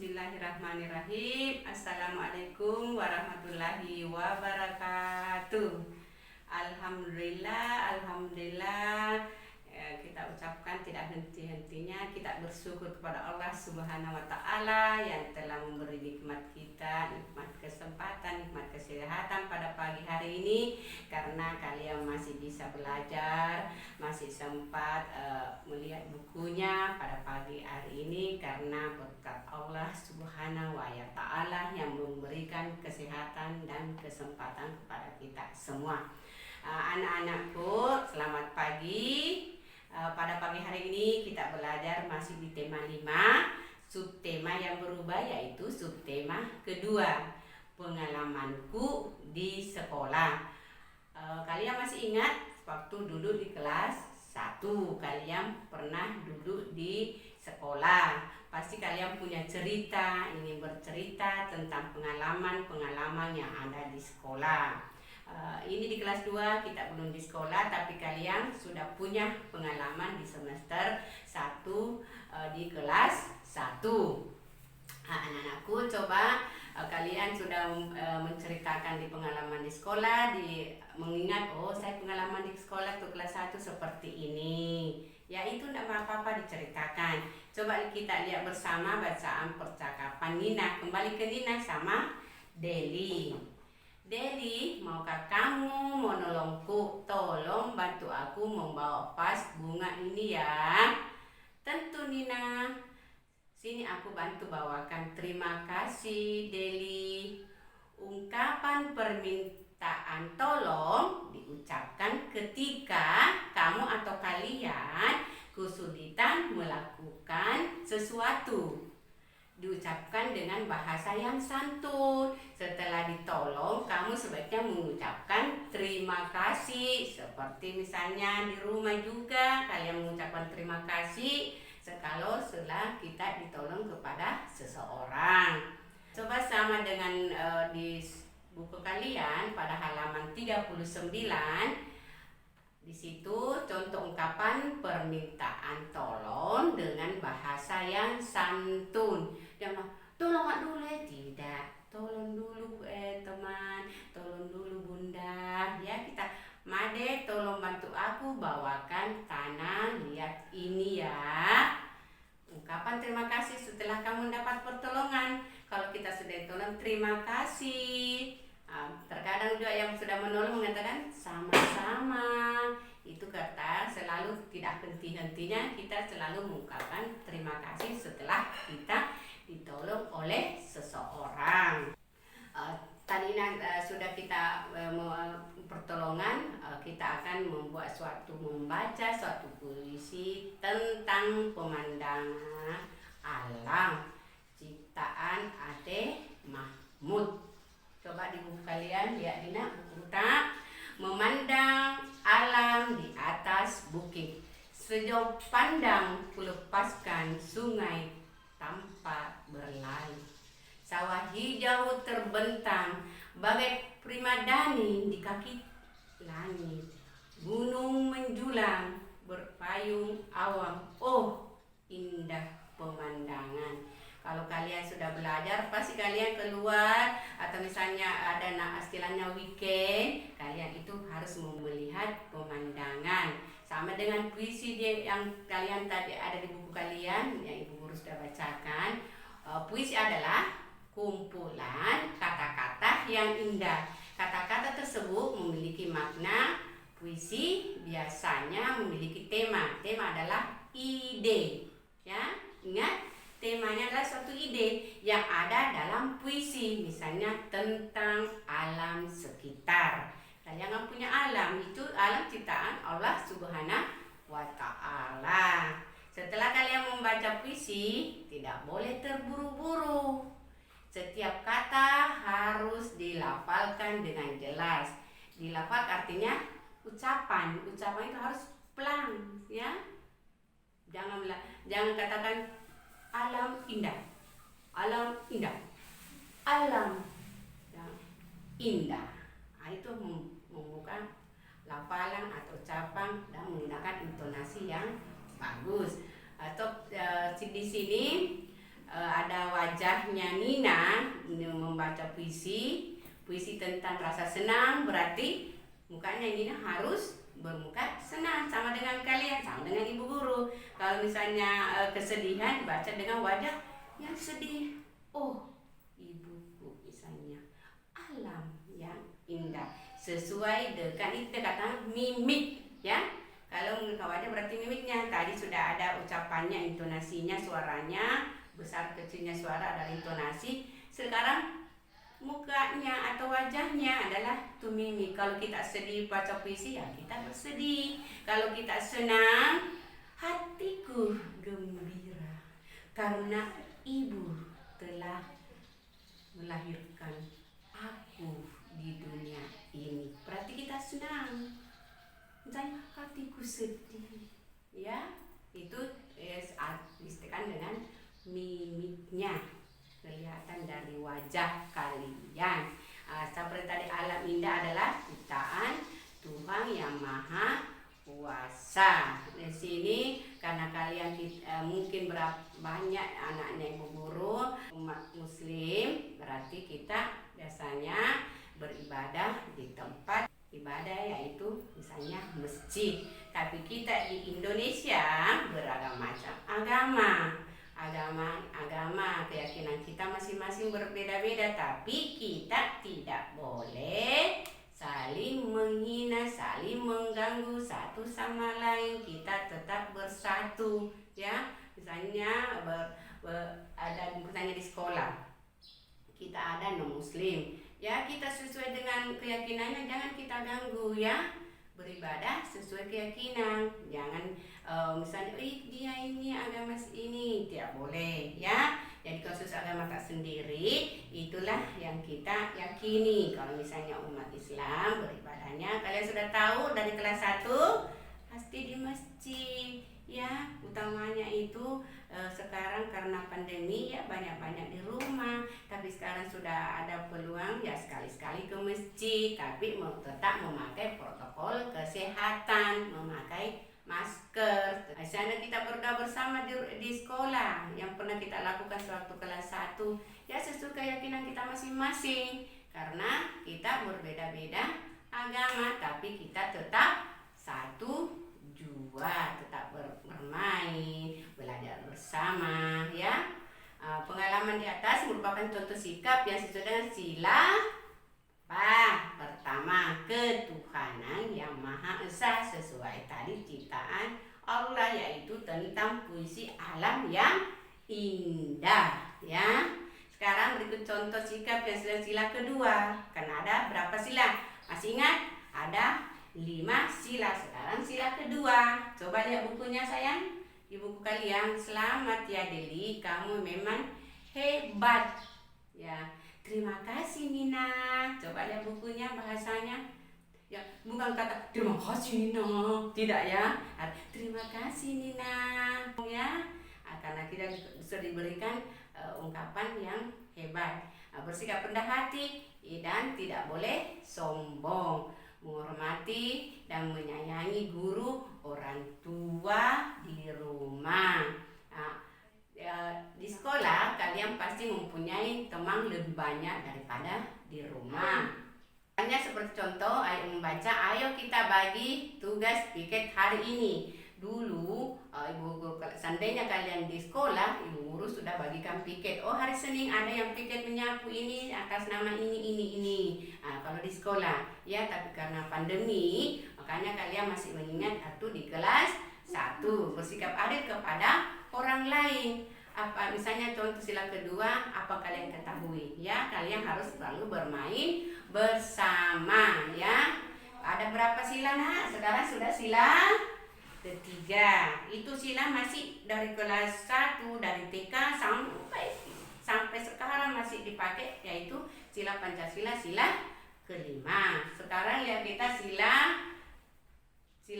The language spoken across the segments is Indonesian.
Bismillahirrahmanirrahim. Assalamualaikum warahmatullahi wabarakatuh. Alhamdulillah, alhamdulillah. Kita ucapkan tidak henti-hentinya kita bersyukur kepada Allah Subhanahu wa taala yang telah memberi nikmat kita, nikmat kesempatan, nikmat kesehatan pada pagi hari ini, karena kalian masih bisa belajar, masih sempat melihat bukunya pada pagi hari ini karena berkat Allah Subhanahu wa taala yang memberikan kesehatan dan kesempatan kepada kita semua. Anak-anakku, selamat pagi. Pada pagi hari ini kita belajar masih di tema 5. Subtema yang berubah yaitu subtema kedua, pengalamanku di sekolah. Kalian masih ingat waktu duduk di kelas 1, kalian pernah duduk di sekolah. Pasti kalian punya cerita, ingin bercerita tentang pengalaman-pengalaman yang ada di sekolah. Ini di kelas 2 kita belum di sekolah, tapi kalian sudah punya pengalaman di semester 1 di kelas 1. Anak-anakku, coba kalian sudah menceritakan di pengalaman di sekolah, mengingat saya pengalaman di sekolah tuh kelas 1 seperti ini. Ya, itu tidak apa-apa diceritakan. Coba kita lihat bersama bacaan percakapan Nina. Kembali ke Nina sama Deli. Deli, maukah kamu menolongku? Tolong bantu aku membawa vas bunga ini ya. Tentu Nina. Sini aku bantu bawakan. Terima kasih Deli. Ungkapan permintaan tolong diucapkan ketika kamu atau kalian kesulitan melakukan sesuatu. Diucapkan dengan bahasa yang santun. Setelah ditolong, kamu sebaiknya mengucapkan terima kasih. Seperti misalnya di rumah juga kalian mengucapkan terima kasih kalau setelah kita ditolong kepada seseorang. Coba sama dengan di buku kalian pada halaman 39. Di situ contoh ungkapan permintaan tolong dengan bahasa yang santun. Jangan tolong dulu tidak, tolong dulu teman, tolong dulu bunda. Ya, kita Made, tolong bantu aku bawakan tanah, lihat ini ya. Ungkapan terima kasih setelah kamu mendapat pertolongan. Kalau kita sudah ditolong, terima kasih. Terkadang juga yang sudah menolong mengatakan sama-sama. Itu kata selalu tidak henti-hentinya kita selalu mengungkapkan terima kasih setelah kita ditolong oleh seseorang. Tadi sudah kita pertolongan, kita akan membaca suatu puisi tentang pemandangan alam ciptaan Ade Mahmud. Coba di buku kalian lihat Dina, buku tak memandang alam di atas bukit. Sejauh pandang kulepaskan sungai tanpa berlalu. Sawah hijau terbentang bagai primadani di kaki langit. Gunung menjulang berpayung awan. Oh, indah pemandangan. Kalau kalian sudah belajar, pasti kalian keluar atau misalnya ada istilahnya weekend, kalian itu harus melihat pemandangan. Sama dengan puisi yang kalian tadi ada di buku kalian, yang Ibu Guru sudah bacakan. Puisi adalah kumpulan kata-kata yang indah. Kata-kata tersebut memiliki makna. Puisi biasanya memiliki tema. Tema adalah ide. Ya, ingat? Temanya adalah suatu ide yang ada dalam puisi, misalnya tentang alam sekitar. Kalian yang punya alam, itu alam ciptaan Allah Subhanahu wa taala. Setelah kalian membaca puisi, tidak boleh terburu-buru. Setiap kata harus dilafalkan dengan jelas. Dilafal artinya ucapan. Ucapan itu harus pelan, ya. Jangan katakan alam indah, alam indah, alam indah. Itu membuka lafalan atau ucapan dan menggunakan intonasi yang bagus. Atau di sini ada wajah mukanya Nina membaca puisi tentang rasa senang, berarti mukanya Nina harus bermuka senang, sama dengan kalian, sama dengan ibu guru. Kalau misalnya kesedihan, dibaca dengan wajah yang sedih. Oh, ibuku misalnya, alam yang indah, sesuai dengan itu kata mimik, ya. Kalau wajah berarti mimiknya. Tadi sudah ada ucapannya, intonasinya, suaranya, besar kecilnya suara ada intonasi. Sekarang mukanya atau wajahnya adalah to mimik. Kalau kita sedih baca puisi, ya kita bersedih. Kalau kita senang, hatiku gembira karena ibu telah melahirkan aku di dunia ini. Berarti kita senang. Misalnya hatiku sedih, ya itu disebutkan dengan mimiknya, kelihatan dari wajah kalian. Seperti tadi, alam indah adalah ciptaan Tuhan yang Maha Kuasa. Di sini karena kalian mungkin banyak anaknya ibu guru umat muslim, berarti kita biasanya beribadah di tempat ibadah, yaitu misalnya masjid. Tapi kita di Indonesia beragam macam agama, keyakinan kita masing-masing berbeda-beda, tapi kita tidak boleh saling menghina, saling mengganggu satu sama lain. Kita tetap bersatu, ya. Misalnya ada misalnya di sekolah kita ada non muslim, ya kita sesuai dengan keyakinannya, jangan kita ganggu, ya. Beribadah sesuai keyakinan, jangan misalnya dia ini agama ini, tidak boleh, ya. Jadi khusus agama tak sendiri, itulah yang kita yakini. Kalau misalnya umat Islam beribadahnya, kalian sudah tahu dari kelas 1 pasti di masjid, ya. Utamanya itu sekarang karena pandemi, ya banyak-banyak di rumah. Tapi sekarang sudah ada peluang, ya sekali-sekali ke masjid, tapi tetap memakai protokol kesehatan, memakai masker. Misalnya kita berdoa bersama di sekolah yang pernah kita lakukan sewaktu kelas 1, ya sesuai keyakinan kita masing-masing. Karena kita berbeda-beda agama, tapi kita tetap satu jua, tetap bermain, belajar bersama, ya. Pengalaman di atas merupakan contoh sikap yang sesuai dengan sila pertama, ketuhanan yang Maha Esa, sesuai tadi ciptaan Allah, yaitu tentang puisi alam yang indah, ya. Sekarang berikut contoh sikap yang sesuai sila kedua. Karena ada berapa sila? Masih ingat? Ada 5 sila. Sekarang sila kedua. Coba lihat bukunya sayang, di buku kalian. Selamat ya Deli, kamu memang hebat, ya. Terima kasih Nina. Coba lihat bukunya, bahasanya, ya bukan kata terima kasih Nina, tidak, ya. Terima kasih Nina, ya. Karena kita sudah diberikan ungkapan yang hebat. Bersikap rendah hati dan tidak boleh sombong, menghormati dan menyayangi guru, orang tua di rumah. Di sekolah kalian pasti mempunyai teman lebih banyak daripada di rumah. Hanya seperti contoh, ayo membaca, ayo kita bagi tugas piket hari ini. Dulu ibu guru, seandainya kalian di sekolah, ibu guru sudah bagikan piket. Oh, hari Senin ada yang piket menyapu ini atas nama ini. Kalau di sekolah, ya. Tapi karena pandemi, makanya kalian masih mengingat atau di kelas 1 bersikap adil kepada orang lain. Apa misalnya contoh sila kedua, apa kalian ketahui, ya. Kalian harus selalu bermain bersama, ya. Ada berapa sila, Nak? Sekarang sudah sila ketiga. Itu sila masih dari kelas 1, dari TK sampai sekarang masih dipakai, yaitu sila Pancasila, sila kelima. Sekarang lihat kita sila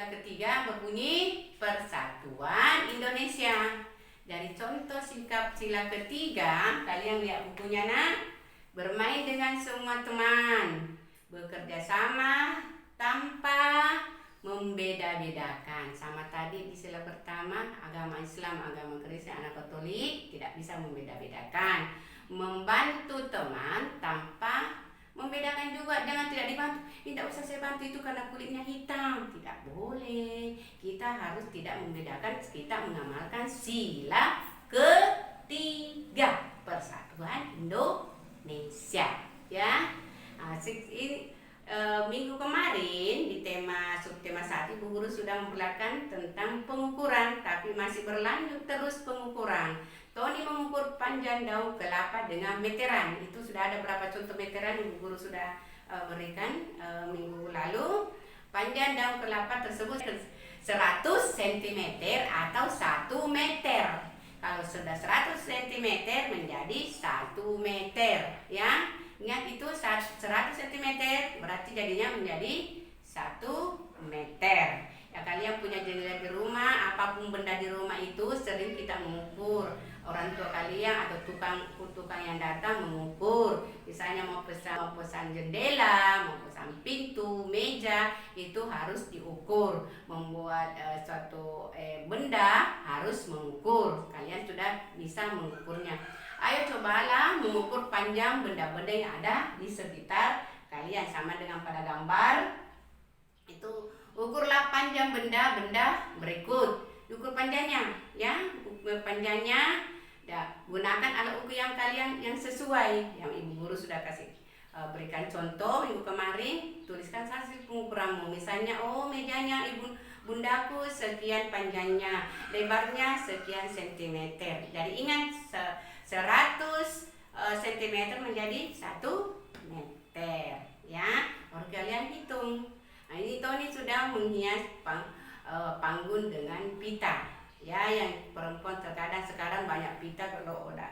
ketiga berbunyi Persatuan Indonesia. Dari contoh sikap sila ketiga, kalian lihat bukunya, Nak. Bermain dengan semua teman, bekerja sama tanpa membeda-bedakan. Sama tadi di sila pertama, agama Islam, agama Kristen, anak Katolik tidak bisa membeda-bedakan. membantu teman tanpa membedakan juga. Jangan tidak dibantu, tidak usah saya bantu itu karena kulitnya hitam. Tidak boleh. Kita harus tidak membedakan. Kita mengamalkan sila ketiga Persatuan Indonesia, ya. Ini minggu kemarin di subtema 1 Ibu Guru sudah memperlihatkan tentang pengukuran, tapi masih berlanjut terus pengukuran. Tony mengukur panjang daun kelapa dengan meteran. Itu sudah ada berapa contoh meteran Ibu Guru sudah berikan minggu lalu. Panjang daun kelapa tersebut 100 cm atau 1 meter. Kalau sudah 100 cm menjadi 1 meter, ya. Ingat itu 100 cm berarti jadinya menjadi 1 meter. Ya, kalian punya jendela di rumah, apapun benda di rumah itu sering kita mengukur. Orang tua kalian atau tukang yang datang mengukur. Misalnya mau pesan jendela, mau pesan pintu, meja, itu harus diukur. Membuat suatu benda harus mengukur. Kalian sudah bisa mengukurnya. Ayo cobalah mengukur panjang benda-benda yang ada di sekitar kalian, sama dengan pada gambar. Itu ukurlah panjang benda-benda berikut. Ukur panjangnya, ya. Ukur panjangnya, gunakan alat ukur yang kalian yang sesuai. Yang Ibu Guru sudah kasih berikan contoh minggu kemarin. Tuliskan hasil pengukuranmu. Misalnya, mejanya bundaku sekian panjangnya, lebarnya sekian sentimeter. Jadi ingat 100 cm menjadi 1 meter, ya. Baru kalian hitung. Nah, ini Tony sudah menghias panggung dengan pita, ya. Yang perempuan terkadang sekarang banyak pita. Kalau udah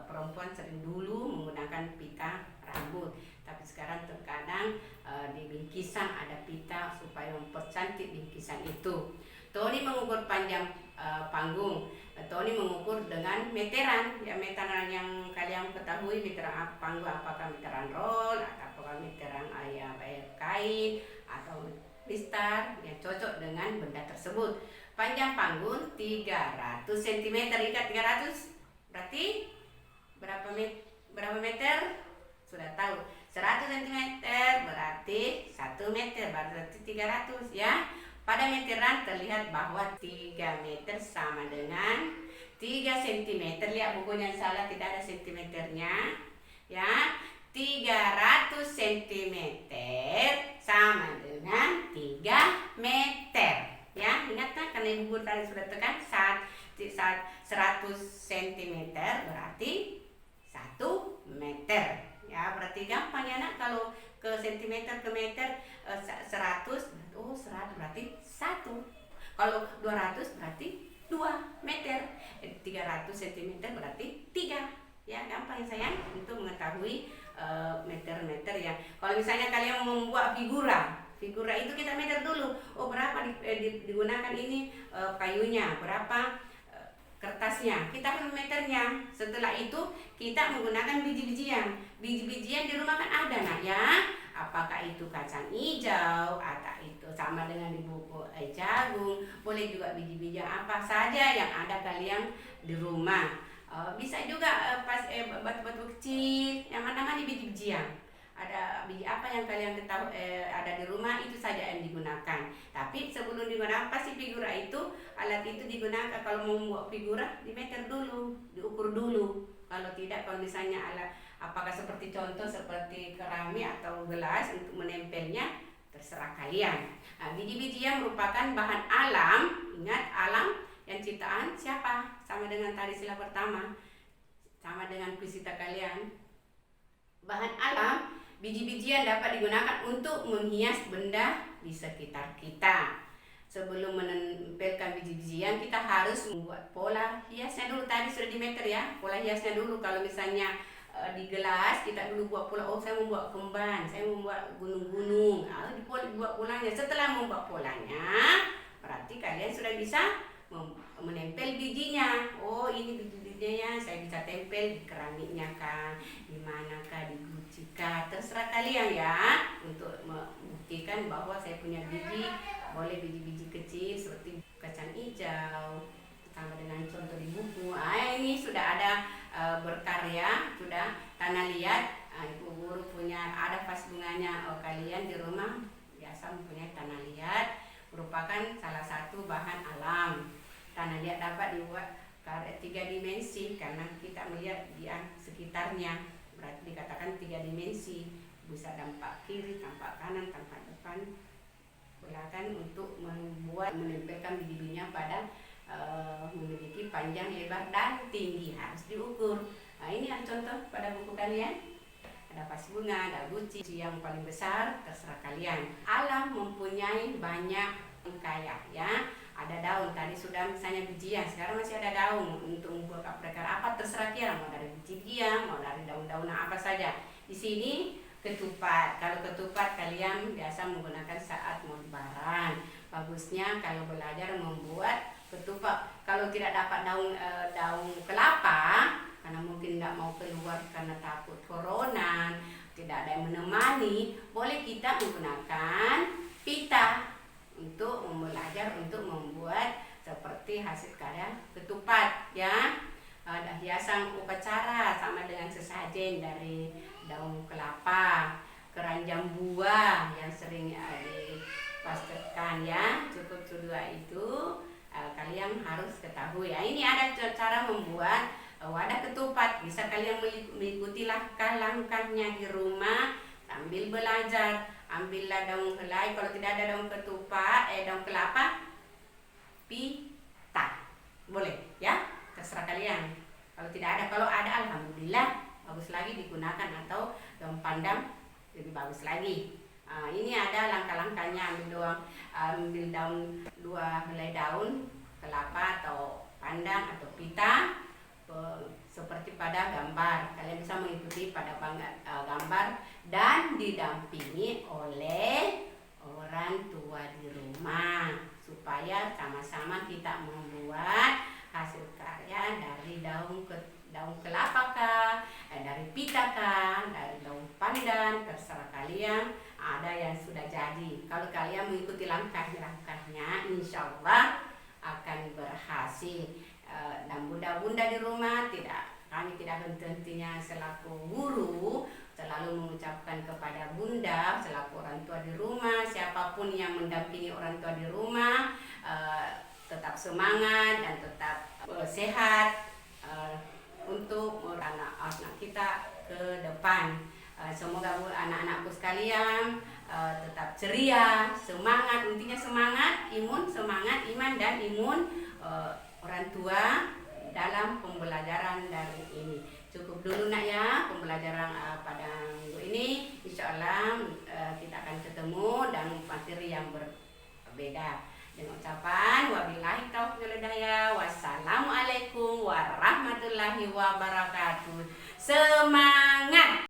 perempuan sering dulu menggunakan pita rambut, tapi sekarang terkadang di bingkisan ada pita supaya mempercantik bingkisan itu. Tony mengukur panjang panggung. Tony mengukur dengan meteran. Ya, meteran yang kalian ketahui, meteran panggung, apakah meteran roll atau apakah meteran kain atau listar yang cocok dengan benda tersebut. Panjang panggung 300 cm. Ingat 300 berarti berapa meter? Sudah tahu. 100 cm berarti 1 meter, berarti 300, ya. Pada meteran terlihat bahwa 3 meter sama dengan 3 cm. Lihat bukunya salah, tidak ada sentimeternya, ya. 300 cm sama dengan 3 meter, ya. Ingat kan, karena Ibu Guru tadi sudah tekan 100 cm berarti 1 meter. Ya, berarti gampang ya nak, kalau ke sentimeter ke meter 100 berarti 1. Kalau 200 berarti 2 meter. 300 cm berarti 3. Ya, gampang ya sayang untuk mengetahui meter-meter ya. Kalau misalnya kalian membuat figura itu kita meter dulu. Berapa digunakan ini kayunya, berapa kertasnya, kita harus meternya. Setelah itu kita menggunakan biji-bijian. Biji-bijian di rumah kan ada nak, ya. Apakah itu kacang hijau atau itu sama dengan di buku jagung, boleh juga biji-bijian apa saja yang ada kalian di rumah. Bisa juga batu-batu kecil, yang mana-mana biji-bijian. Ada biji apa yang kalian ketahui ada di rumah, itu saja yang digunakan. Tapi sebelum digunakan pasti figura itu, alat itu digunakan. Kalau mau membuat figura dimeter dulu, diukur dulu. Kalau tidak, kalau misalnya alat apakah seperti contoh seperti keramik atau gelas untuk menempelnya, terserah kalian. Nah, biji-bijian merupakan bahan alam. Ingat, alam yang ciptaan siapa? Sama dengan tadi sila pertama, sama dengan fisika kalian. Bahan alam, biji-bijian dapat digunakan untuk menghias benda di sekitar kita. Sebelum menempelkan biji-bijian, kita harus membuat pola hiasnya dulu. Tadi sudah dimeter ya, pola hiasnya dulu. Kalau misalnya di gelas, kita dulu buat pola. Saya membuat kemban, saya membuat gunung-gunung. Dibuat polanya. Setelah membuat polanya, berarti kalian sudah bisa menempel bijinya. Ini biji-bijinya saya bisa tempel di keramiknya kah, di manakah, di guci kah, terserah kalian ya, untuk membuktikan bahwa saya punya biji. Boleh biji-biji kecil seperti kacang hijau, sama dengan contoh di buku. Ini sudah ada berkar gambar ya, sudah tanah liat. Ibu guru punya ada pas bunganya. Kalian di rumah biasa mempunyai tanah liat, merupakan salah satu bahan alam. Tanah liat dapat dibuat 3 dimensi karena kita melihat di sekitarnya, berarti dikatakan 3 dimensi, bisa tampak kiri, tampak kanan, tampak depan, belakang, untuk menempelkan biji-bijinya pada memiliki panjang, lebar, dan tinggi, harus diukur. Ini contoh pada buku kalian. Ada vas bunga, ada guci, yang paling besar terserah kalian. Alam mempunyai banyak kaya ya. Ada daun, tadi sudah misalnya bijian, sekarang masih ada daun untuk membuat perkara apa terserah kalian, mau dari biji dia, mau dari daun-daun apa saja. Di sini ketupat. Kalau ketupat kalian biasa menggunakan saat mau lebaran. Bagusnya kalau belajar membuat ketupat. Kalau tidak dapat daun kelapa, karena mungkin tidak mau keluar karena takut corona, tidak ada yang menemani, boleh kita menggunakan pita untuk belajar untuk membuat seperti hasil karya ketupat ya. Ada hiasan upacara sama dengan sesajen dari daun kelapa, keranjang buah yang sering dipastetkan ya. Cukup dua itu kalian harus ketahui ya. Ini ada cara membuat wadah ketupat, bisa kalian mengikuti langkah-langkahnya di rumah sambil belajar. Ambillah daun helai, kalau tidak ada daun ketupat, daun kelapa, pita, boleh ya, terserah kalian. Kalau tidak ada, kalau ada alhamdulillah bagus lagi digunakan, atau daun pandan lebih bagus lagi. Ini ada langkah-langkahnya. Ambil daun 2 helai daun kelapa atau pandan atau pita, seperti pada gambar. Kalian bisa mengikuti pada gambar dan didampingi oleh orang tua di rumah, supaya sama-sama kita membuat hasil karya dari daun kelapa kah, dari pita kah, dari daun pandan, terserah kalian. Ada yang sudah jadi. Kalau kalian mengikuti langkah-langkahnya, insya Allah akan berhasil. Dan bunda-bunda di rumah, kami tidak henti-hentinya selaku guru selalu mengucapkan kepada bunda selaku orang tua di rumah, siapapun yang mendampingi orang tua di rumah, tetap semangat dan tetap sehat untuk anak-anak kita ke depan. Semoga anak-anakku sekalian tetap ceria, semangat, intinya semangat, semangat iman dan imun orang tua dalam pembelajaran dari ini. Cukup dulu nak ya pembelajaran pada minggu ini. Insya Allah kita akan ketemu dan materi yang berbeda. Dengan ucapan wabillahi taufiq wal hidayah. Wassalamualaikum warahmatullahi wabarakatuh. Semangat!